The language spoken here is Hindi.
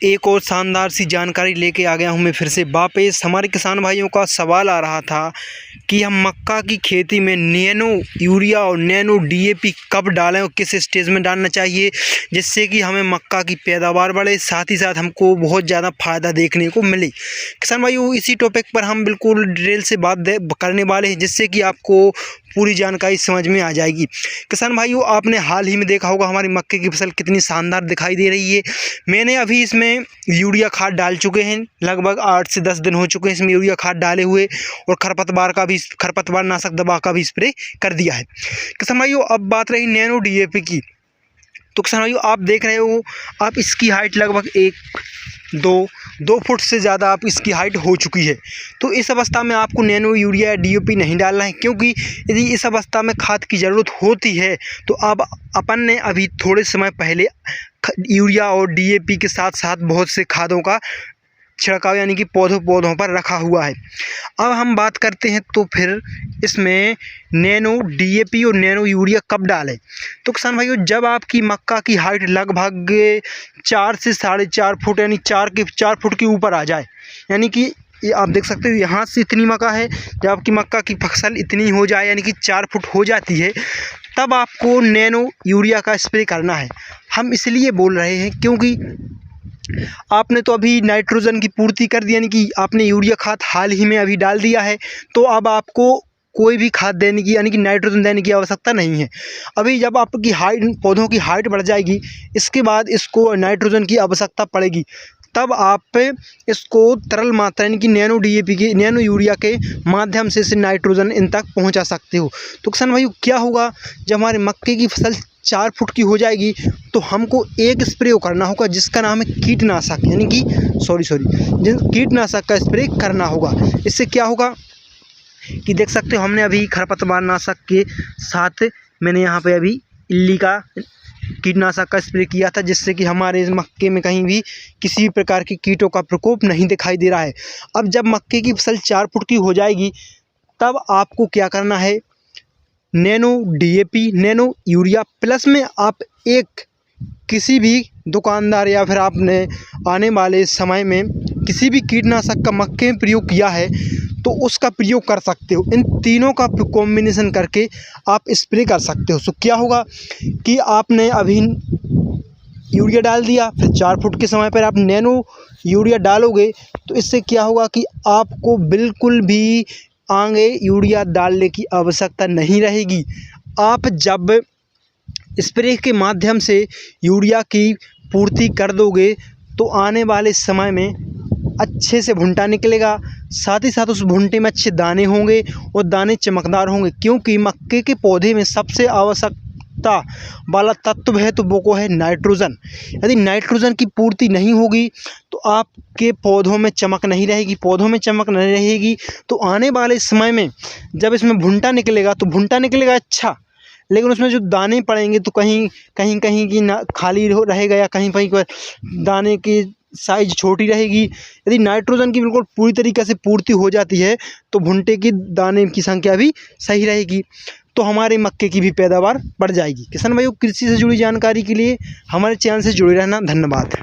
एक और शानदार सी जानकारी लेके आ गया हूँ मैं फिर से वापस। हमारे किसान भाइयों का सवाल आ रहा था कि हम मक्का की खेती में नैनो यूरिया और नैनो डीएपी कब डालें और किस स्टेज में डालना चाहिए, जिससे कि हमें मक्का की पैदावार बढ़े, साथ ही साथ हमको बहुत ज़्यादा फ़ायदा देखने को मिले। किसान भाइयों, इसी टॉपिक पर हम बिल्कुल डिटेल से बात करने वाले हैं, जिससे कि आपको पूरी जानकारी समझ में आ जाएगी। किसान भाइयों, आपने हाल ही में देखा होगा हमारी मक्के की फसल कितनी शानदार दिखाई दे रही है। मैंने अभी इसमें यूरिया खाद डाल चुके हैं, लगभग 8 से 10 दिन हो चुके हैं इसमें यूरिया खाद डाले हुए, और खरपतवार नाशक दवा का भी स्प्रे कर दिया है। किसान भाइयों, अब बात रही नैनो डीएपी की। तो किसान भाइयों, आप देख रहे हो, आप इसकी हाइट लगभग 2 फुट से ज़्यादा आप इसकी हाइट हो चुकी है। तो इस अवस्था में आपको नैनो यूरिया या डीएपी नहीं डालना है, क्योंकि यदि इस अवस्था में खाद की ज़रूरत होती है तो अब अपन ने अभी थोड़े समय पहले यूरिया और डीएपी के साथ साथ बहुत से खादों का छिड़काव यानी कि पौधों पर रखा हुआ है। अब हम बात करते हैं तो फिर इसमें नैनो डीएपी और नैनो यूरिया कब डालें। तो किसान भाइयों, जब आपकी मक्का की हाइट लगभग 4 से 4.5 फुट यानी 4 फुट के ऊपर आ जाए, यानी कि ये आप देख सकते हो यहाँ से इतनी मक्का है, जब आपकी मक्का की फसल इतनी हो जाए यानी कि 4 फुट हो जाती है, तब आपको नैनो यूरिया का स्प्रे करना है। हम इसलिए बोल रहे हैं क्योंकि आपने तो अभी नाइट्रोजन की पूर्ति कर दी, यानी कि आपने यूरिया खाद हाल ही में अभी डाल दिया है, तो अब आपको कोई भी खाद देने की यानी कि नाइट्रोजन देने की आवश्यकता नहीं है। अभी जब आपकी हाइट पौधों की हाइट बढ़ जाएगी, इसके बाद इसको नाइट्रोजन की आवश्यकता पड़ेगी, तब आप इसको तरल मात्रा यानी कि नैनो डीएपी के नैनो यूरिया के माध्यम से इसे नाइट्रोजन इन तक पहुंचा सकते हो। तो किसान भाइयों, क्या होगा, जब हमारे मक्के की फसल 4 फुट की हो जाएगी तो हमको एक स्प्रे करना होगा जिसका नाम है कीटनाशक, यानी कि कीटनाशक का स्प्रे करना होगा। इससे क्या होगा कि देख सकते हो, हमने अभी खरपतवार नाशक के साथ मैंने यहाँ पे अभी इल्ली का कीटनाशक का स्प्रे किया था, जिससे कि हमारे इस मक्के में कहीं भी किसी भी प्रकार के कीटों का प्रकोप नहीं दिखाई दे रहा है। अब जब मक्के की फसल 4 फुट की हो जाएगी, तब आपको क्या करना है, nano DAP nano urea plus में आप किसी भी दुकानदार या फिर आपने आने वाले समय में किसी भी कीटनाशक का मक्के में प्रयोग किया है तो उसका प्रयोग कर सकते हो। इन तीनों का कॉम्बिनेशन करके आप स्प्रे कर सकते हो। सो क्या होगा कि आपने अभी यूरिया डाल दिया, फिर 4 फुट के समय पर आप नैनो यूरिया डालोगे, तो इससे क्या होगा कि आपको बिल्कुल भी आगे यूरिया डालने की आवश्यकता नहीं रहेगी। आप जब स्प्रे के माध्यम से यूरिया की पूर्ति कर दोगे तो आने वाले समय में अच्छे से भुंटा निकलेगा, साथ ही साथ उस भुंटे में अच्छे दाने होंगे और दाने चमकदार होंगे, क्योंकि मक्के के पौधे में सबसे आवश्यकता वाला तत्व है तो वो है नाइट्रोजन। यदि नाइट्रोजन की पूर्ति नहीं होगी तो आपके पौधों में चमक नहीं रहेगी, तो आने वाले समय में जब इसमें भुंटा निकलेगा अच्छा, लेकिन उसमें जो दाने पड़ेंगे तो कहीं की ना खाली रहेगा, या कहीं पर दाने की साइज़ छोटी रहेगी। यदि नाइट्रोजन की बिल्कुल पूरी तरीके से पूर्ति हो जाती है तो भुंटे की दाने की संख्या भी सही रहेगी, तो हमारे मक्के की भी पैदावार बढ़ जाएगी। किसान भाइयों, कृषि से जुड़ी जानकारी के लिए हमारे चैनल से जुड़े रहना। धन्यवाद।